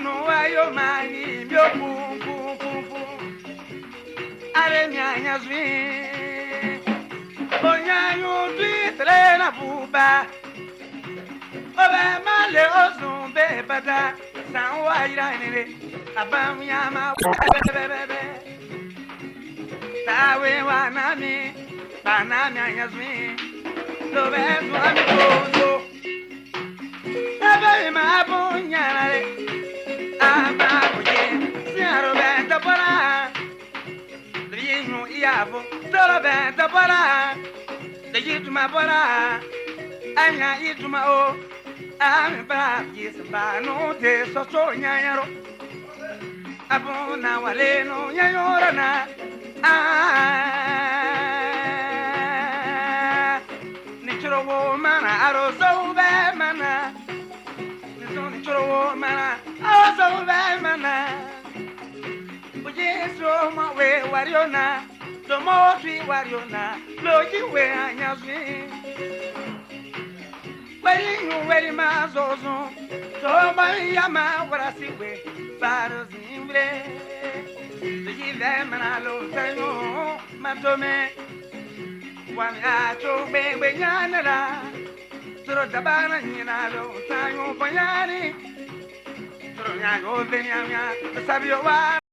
no ayo mani myo pum pum pum pum are nya zwi onya yo tre na buba oba male ozun be bada san wa ira ni abam ya ma bebe tawe wa na mi bana nya zwi lo be so ami ko ebe ma bunya re ama buje siaro be tabara Dinu iavo dolo be tabara de yituma bora anya yituma o ami ba yisba no de so so nyanyaro abuna wale no nyanyora na ni choro wo mana arozo be mana ni choro wo mana arozo be mana Yesu ma we wariona do mo twi wariona loji we anyazwi Wari you wari ma zozo do ma yama warasi we baro zimbre Yi ve mana lo tayo matome Wami acho be nyana la Tro dabana nyina lo tayo panyani Tro nya go ve nya sabio wa